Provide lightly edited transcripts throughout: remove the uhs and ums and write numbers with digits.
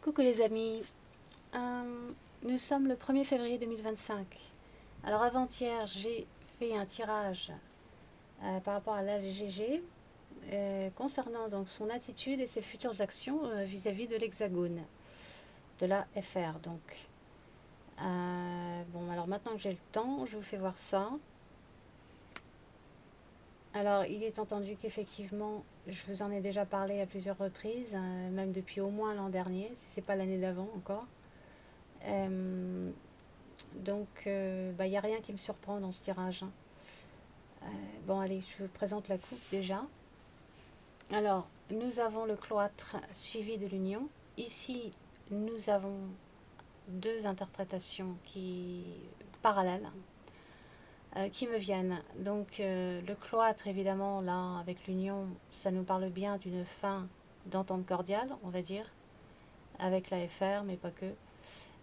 Coucou les amis, nous sommes le 1er février 2025. Alors avant-hier, j'ai fait un tirage par rapport à l'AGG concernant donc son attitude et ses futures actions vis-à-vis de l'Hexagone, de la FR donc. Bon, alors maintenant que j'ai le temps, je vous fais voir ça. Alors, il est entendu qu'effectivement, je vous en ai déjà parlé à plusieurs reprises, même depuis au moins l'an dernier, si ce n'est pas l'année d'avant encore. Donc, il n'y a rien qui me surprend dans ce tirage, hein. Bon, allez, je vous présente la coupe déjà. Alors, nous avons le cloître suivi de l'union. Ici, nous avons deux interprétations parallèles qui me viennent. Donc, le cloître, évidemment, là, avec l'union, ça nous parle bien d'une fin d'entente cordiale, on va dire, avec la FR, mais pas que.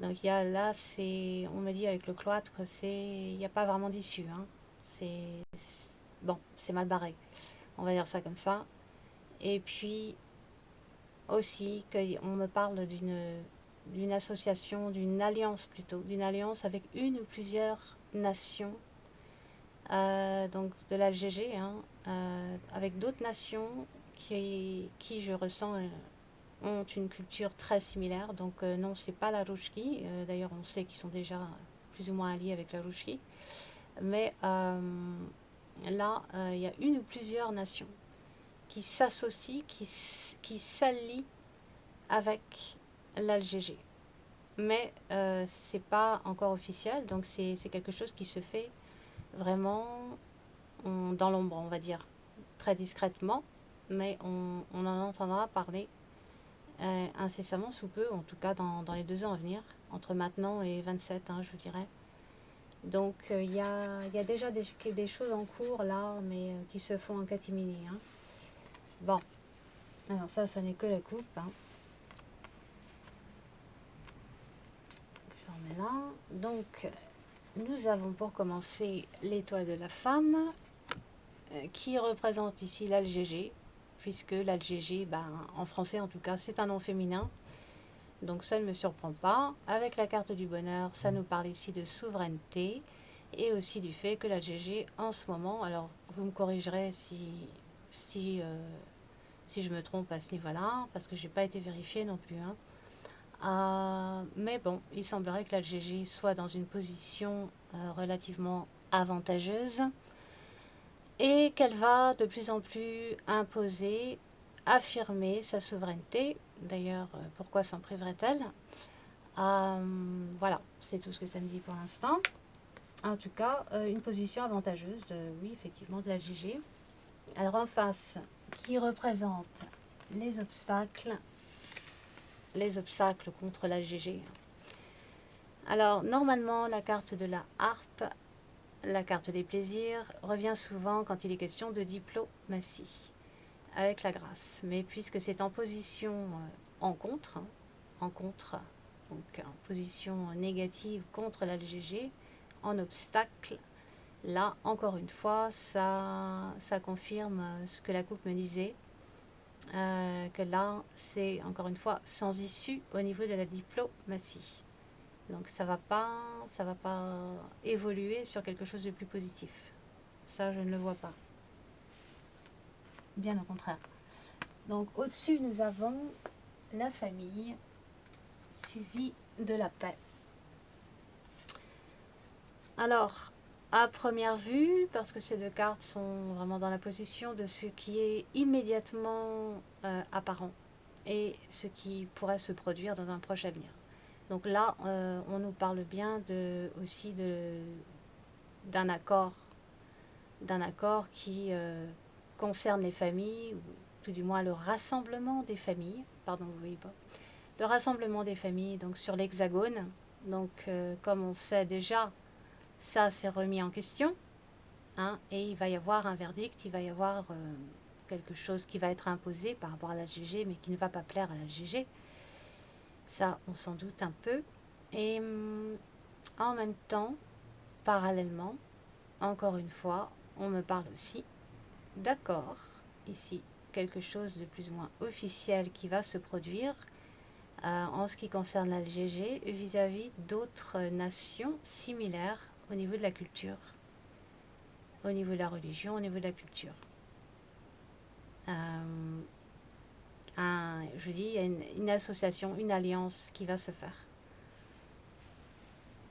Donc, il y a là, on me dit avec le cloître, il n'y a pas vraiment d'issue, hein. Bon, c'est mal barré, on va dire ça comme ça. Et puis aussi qu'on me parle d'une association, d'une alliance plutôt, d'une alliance avec une ou plusieurs nations, donc de l'AGG, hein, avec d'autres nations qui je ressens, ont une culture très similaire. Donc non, c'est pas la Rouchki. D'ailleurs, on sait qu'ils sont déjà plus ou moins alliés avec la Rouchki. Mais là, il y a une ou plusieurs nations qui s'associent, qui s'allient avec l'ALGG. Mais c'est pas encore officiel, donc c'est quelque chose qui se fait vraiment dans l'ombre, on va dire, très discrètement, mais on en entendra parler incessamment sous peu, en tout cas dans les 2 ans à venir, entre maintenant et 27, hein, je vous dirais. Donc il y a déjà des choses en cours là, mais qui se font en catimini, hein. Bon, alors ça n'est que la coupe, hein. Je remets là. Donc nous avons pour commencer l'étoile de la femme, qui représente ici l'ALGG, puisque l'ALGG, en français en tout cas, c'est un nom féminin. Donc ça ne me surprend pas. Avec la carte du bonheur, ça nous parle ici de souveraineté et aussi du fait que l'ALGG en ce moment, alors vous me corrigerez si je me trompe à ce niveau-là, parce que je n'ai pas été vérifiée non plus, hein. Mais bon, il semblerait que l'ALGG soit dans une position relativement avantageuse et qu'elle va de plus en plus imposer, affirmer sa souveraineté. D'ailleurs, pourquoi s'en priverait-elle? Voilà, c'est tout ce que ça me dit pour l'instant. En tout cas, une position avantageuse, oui, effectivement, de l'ALGG. Alors en face, qui représente les obstacles contre l'ALGG. Alors normalement, la carte de la harpe, la carte des plaisirs, revient souvent quand il est question de diplomatie, avec la grâce. Mais puisque c'est en position en contre, donc en position négative contre l'ALGG, en obstacle, là, encore une fois, ça confirme ce que la coupe me disait, que là, c'est encore une fois sans issue au niveau de la diplomatie. Donc ça va pas évoluer sur quelque chose de plus positif. Ça, je ne le vois pas. Bien au contraire. Donc au-dessus, nous avons la famille, suivie de la paix. Alors, à première vue, parce que ces deux cartes sont vraiment dans la position de ce qui est immédiatement apparent et ce qui pourrait se produire dans un proche avenir. Donc là, on nous parle bien aussi d'un accord qui concerne les familles, ou tout du moins le rassemblement des familles, pardon, vous voyez pas, le rassemblement des familles donc sur l'hexagone. Donc comme on sait déjà, ça s'est remis en question, hein, et il va y avoir un verdict, il va y avoir quelque chose qui va être imposé par rapport à l'ALGG, mais qui ne va pas plaire à l'ALGG. Ça, on s'en doute un peu. Et en même temps, parallèlement, encore une fois, on me parle aussi d'accord, ici, quelque chose de plus ou moins officiel qui va se produire, en ce qui concerne l'Algérie vis-à-vis d'autres nations similaires au niveau de la culture, au niveau de la religion, au niveau de la culture. Je dis, il y a une association, une alliance qui va se faire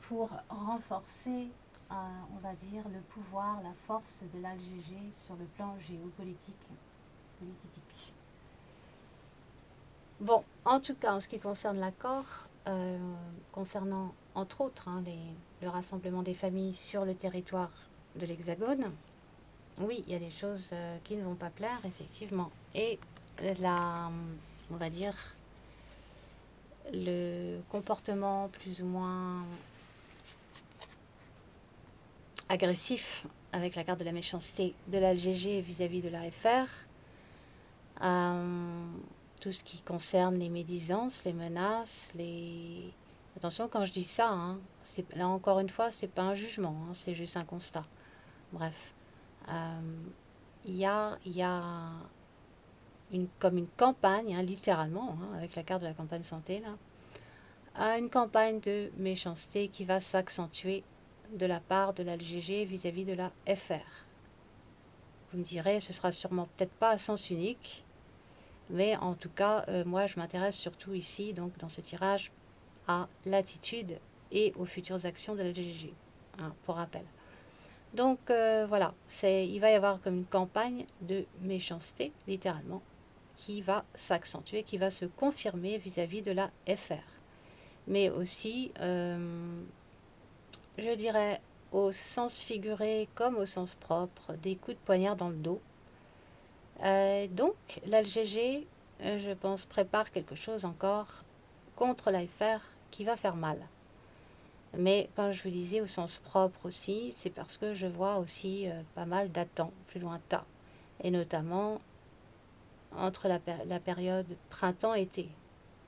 pour renforcer, on va dire, le pouvoir, la force de l'Algérie sur le plan géopolitique, politique. Bon, en tout cas, en ce qui concerne l'accord, concernant entre autres le rassemblement des familles sur le territoire de l'Hexagone, oui, il y a des choses qui ne vont pas plaire, effectivement. Et on va dire, le comportement plus ou moins agressif avec la carte de la méchanceté de l'Algérie vis-à-vis de la FR, tout ce qui concerne les médisances, les menaces, les... Attention quand je dis ça, hein, là encore une fois, c'est pas un jugement, hein, c'est juste un constat. Bref, il y a comme une campagne, hein, littéralement, hein, avec la carte de la campagne santé, là, une campagne de méchanceté qui va s'accentuer de la part de l'Algérie vis-à-vis de la FR. Vous me direz, ce sera sûrement peut-être pas à sens unique, mais en tout cas, moi je m'intéresse surtout ici, donc dans ce tirage, à l'attitude et aux futures actions de l'Algérie, hein, pour rappel. Donc voilà, il va y avoir comme une campagne de méchanceté, littéralement, qui va s'accentuer, qui va se confirmer vis-à-vis de la FR. Mais aussi, je dirais, au sens figuré comme au sens propre, des coups de poignard dans le dos. Donc, l'Algérie, je pense, prépare quelque chose encore contre la FR qui va faire mal. Mais quand je vous disais au sens propre aussi, c'est parce que je vois aussi pas mal d'attentes plus lointains. Et notamment entre la période printemps-été.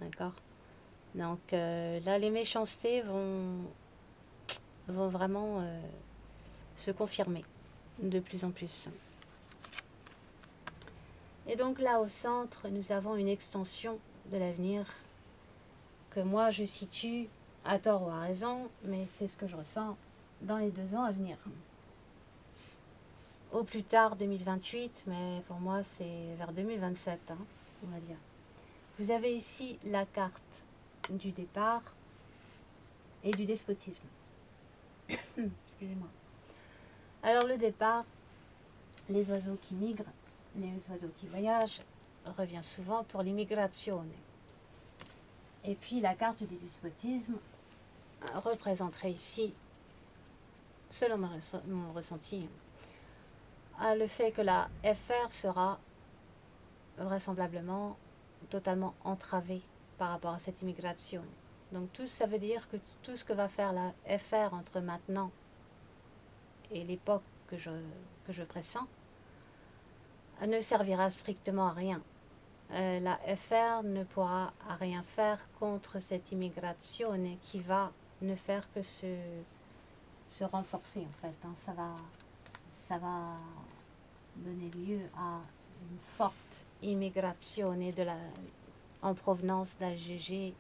D'accord? Donc là, les méchancetés vont vraiment se confirmer de plus en plus. Et donc là, au centre, nous avons une extension de l'avenir que moi, je situe, à tort ou à raison, mais c'est ce que je ressens dans les 2 ans à venir. Au plus tard 2028, mais pour moi, c'est vers 2027, hein, on va dire. Vous avez ici la carte du départ et du despotisme. Excusez-moi. Alors le départ, les oiseaux qui migrent, les oiseaux qui voyagent, revient souvent pour l'immigration. Et puis la carte du despotisme représenterait ici, selon mon ressenti, le fait que la FR sera vraisemblablement totalement entravée par rapport à cette immigration. Donc tout ça veut dire que tout ce que va faire la FR entre maintenant et l'époque que je pressens ne servira strictement à rien. La FR ne pourra rien faire contre cette immigration qui va ne faire que se renforcer en fait. Hein. Ça va donner lieu à une forte immigration en provenance d'Algérie,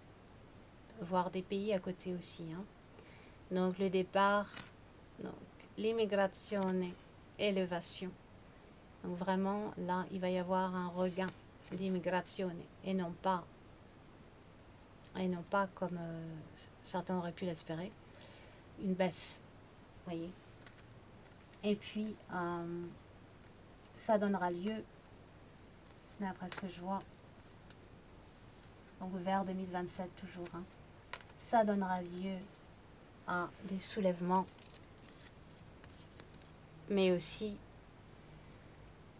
voire des pays à côté aussi. Hein. Donc le départ, l'immigration, élévation. Donc vraiment, là, il va y avoir un regain d'immigration et non pas comme certains auraient pu l'espérer, une baisse. Voyez. Et puis, ça donnera lieu, d'après ce que je vois, donc vers 2027 toujours, hein, ça donnera lieu à des soulèvements, mais aussi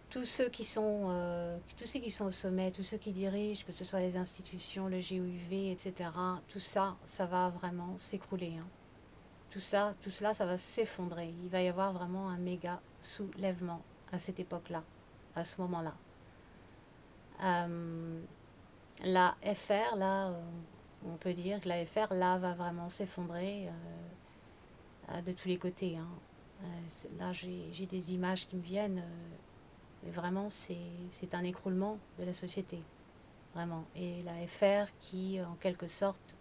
tous ceux qui sont au sommet, tous ceux qui dirigent, que ce soit les institutions, le GOUV, etc., tout ça, ça va vraiment s'écrouler. Hein. Tout cela, ça va s'effondrer. Il va y avoir vraiment un méga soulèvement à cette époque-là, à ce moment-là. La FR, là, on peut dire que la FR, là, va vraiment s'effondrer de tous les côtés. Hein. Là, j'ai des images qui me viennent, mais vraiment, c'est un écroulement de la société. vraiment. Et la FR qui, en quelque sorte,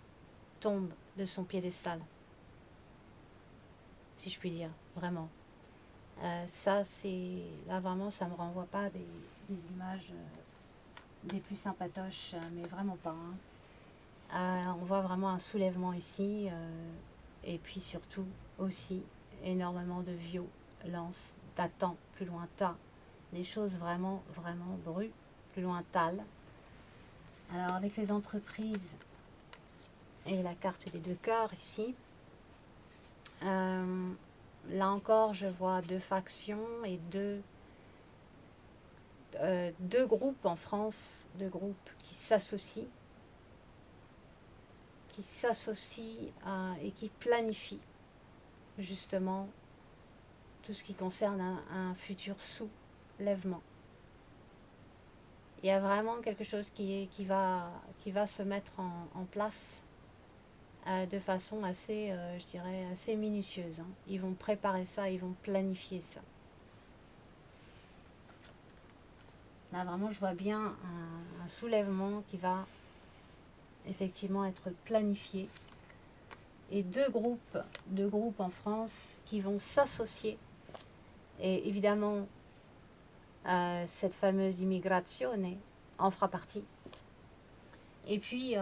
tombe de son piédestal, si je puis dire, vraiment. Ça, c'est... Là, vraiment, ça me renvoie pas des images des plus sympatoches, mais vraiment pas. Hein. On voit vraiment un soulèvement ici, et puis surtout aussi énormément de violence, t'attends, plus loin t'as, des choses vraiment, vraiment plus loin tal. Alors avec les entreprises et la carte des deux cœurs ici, là encore je vois deux factions et deux groupes en France, deux groupes qui s'associent et qui planifient justement tout ce qui concerne un futur soulèvement. Il y a vraiment quelque chose qui va se mettre en place de façon assez, je dirais, assez minutieuse. Hein. Ils vont préparer ça, ils vont planifier ça. Là, vraiment, je vois bien un soulèvement qui va effectivement être planifié. Et deux groupes en France qui vont s'associer. Et évidemment, cette fameuse immigrazione en fera partie. Et puis,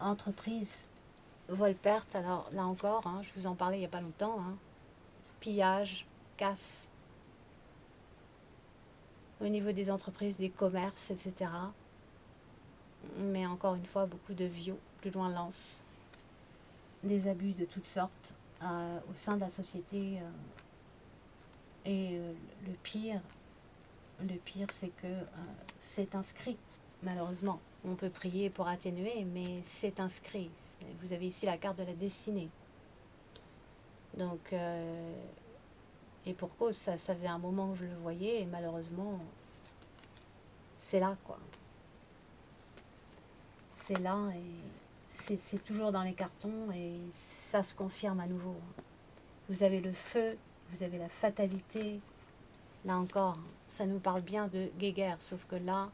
entreprise vol-perte, alors là encore, hein, je vous en parlais il n'y a pas longtemps, hein, pillage, casse, au niveau des entreprises, des commerces, etc. Mais encore une fois, beaucoup de viol, plus loin lance, des abus de toutes sortes au sein de la société. Et le pire, c'est que c'est inscrit, malheureusement. On peut prier pour atténuer, mais c'est inscrit. Vous avez ici la carte de la destinée. Donc, et pour cause, ça faisait un moment que je le voyais, et malheureusement, c'est là, quoi. C'est là, et c'est toujours dans les cartons, et ça se confirme à nouveau. Vous avez le feu, vous avez la fatalité. Là encore, ça nous parle bien de guéguerre, sauf que là,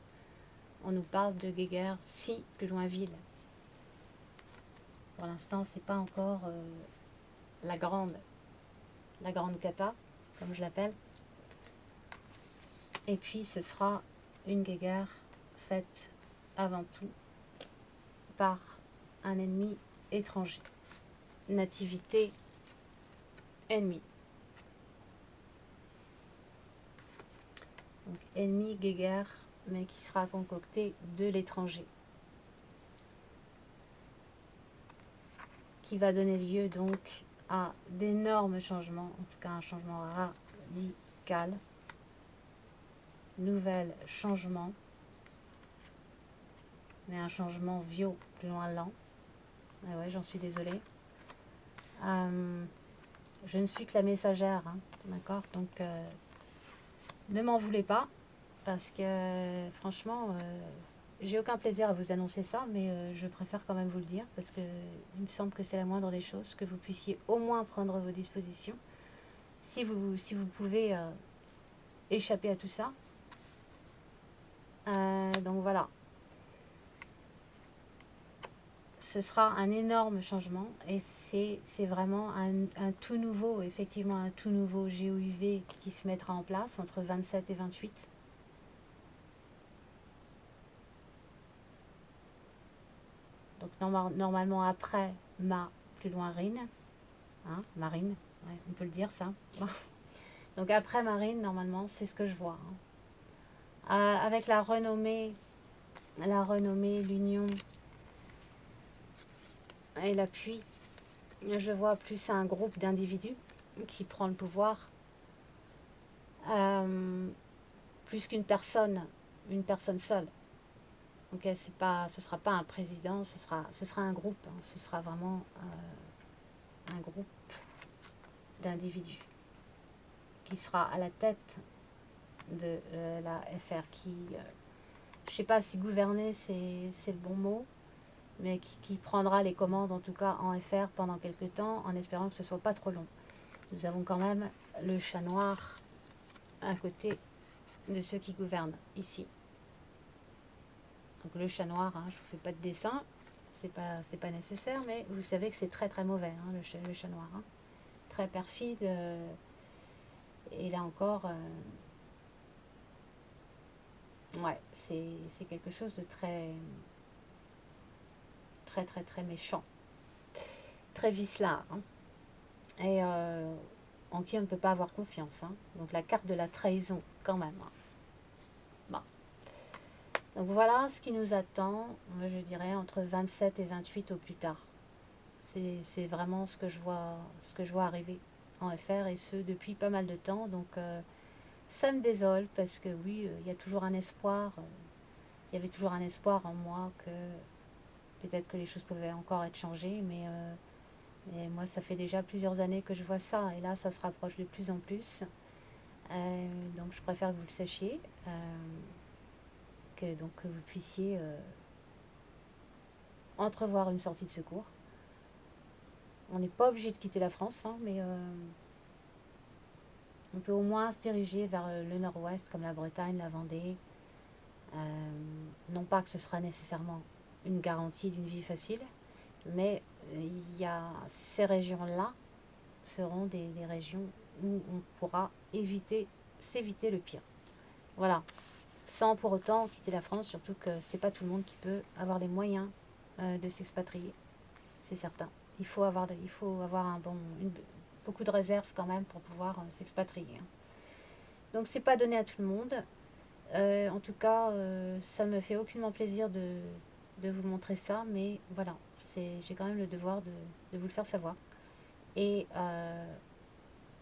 on nous parle de guéguerre si plus loin ville. Pour l'instant, c'est pas encore la grande cata, comme je l'appelle. Et puis, ce sera une guéguerre faite avant tout par un ennemi étranger. Nativité ennemie. Donc, ennemi, guéguerre, mais qui sera concocté de l'étranger. Qui va donner lieu donc à d'énormes changements, en tout cas un changement radical. Nouvel changement, mais un changement vieux, plus loin lent. Ah ouais, j'en suis désolée. Je ne suis que la messagère, hein, d'accord. Donc, ne m'en voulez pas, parce que franchement, j'ai aucun plaisir à vous annoncer ça, mais je préfère quand même vous le dire, parce que il me semble que c'est la moindre des choses, que vous puissiez au moins prendre vos dispositions, si vous pouvez échapper à tout ça. Donc voilà. Ce sera un énorme changement et c'est vraiment un tout nouveau, effectivement un tout nouveau GOUV qui se mettra en place entre 27 et 28. Donc normalement après ma plus loin Rine, hein, Marine, ouais, on peut le dire ça. Donc après Marine, normalement c'est ce que je vois. Hein. Avec la renommée, l'union et l'appui, je vois plus un groupe d'individus qui prend le pouvoir. Plus qu'une personne seule. Ok, ce sera pas un président, ce sera un groupe. Hein, ce sera vraiment un groupe d'individus qui sera à la tête de la FR qui, je sais pas si gouverner c'est le bon mot, mais qui prendra les commandes en tout cas en FR pendant quelques temps, en espérant que ce soit pas trop long. Nous avons quand même le chat noir à côté de ceux qui gouvernent ici. Donc le chat noir, hein, je vous fais pas de dessin, c'est pas nécessaire, mais vous savez que c'est très très mauvais, hein, le chat noir. Hein. Très perfide, et là encore, ouais, c'est quelque chose de très très très très méchant, très vicelard, hein, et en qui on ne peut pas avoir confiance. Hein. Donc la carte de la trahison quand même. Hein. Bon. Donc voilà ce qui nous attend, je dirais entre 27 et 28 au plus tard. C'est vraiment ce que je vois arriver en FR et ce depuis pas mal de temps. Donc ça me désole parce que oui, il y a toujours un espoir. Il y avait toujours un espoir en moi que peut-être que les choses pouvaient encore être changées, mais moi ça fait déjà plusieurs années que je vois ça et là ça se rapproche de plus en plus. Donc je préfère que vous le sachiez, que donc que vous puissiez entrevoir une sortie de secours. On n'est pas obligé de quitter la France, hein, mais on peut au moins se diriger vers le nord-ouest, comme la Bretagne, la Vendée. Non pas que ce sera nécessairement une garantie d'une vie facile, mais il y a ces régions-là seront des régions où on pourra s'éviter le pire. Voilà, sans pour autant quitter la France, surtout que c'est pas tout le monde qui peut avoir les moyens de s'expatrier, c'est certain. Il faut avoir beaucoup de réserves quand même pour pouvoir s'expatrier. Hein. Donc c'est pas donné à tout le monde. En tout cas, ça ne me fait aucunement plaisir de vous montrer ça, mais voilà, j'ai quand même le devoir de vous le faire savoir. Et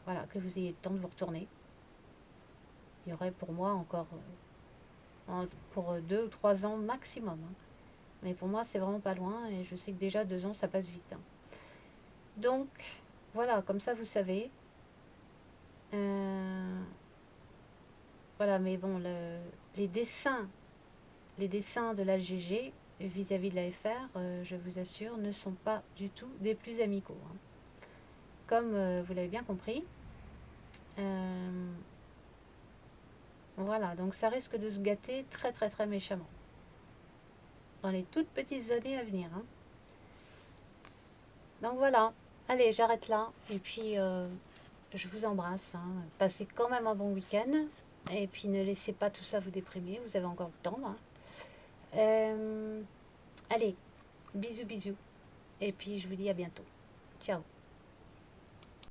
voilà, que vous ayez le temps de vous retourner. Il y aurait pour moi encore pour 2 ou 3 ans maximum. Hein. Mais pour moi, c'est vraiment pas loin et je sais que déjà 2 ans, ça passe vite. Hein. Donc, voilà, comme ça, vous savez. Euh, voilà, mais bon, les dessins les dessins de l'ALGG vis-à-vis de la FR, je vous assure, ne sont pas du tout des plus amicaux. Hein. Comme vous l'avez bien compris. Euh, voilà, donc ça risque de se gâter très très très méchamment. Dans les toutes petites années à venir. Hein. Donc voilà, allez, j'arrête là. Et puis, je vous embrasse. Hein. Passez quand même un bon week-end. Et puis, ne laissez pas tout ça vous déprimer. Vous avez encore le temps. Hein. Allez, bisous bisous. Et puis, je vous dis à bientôt. Ciao.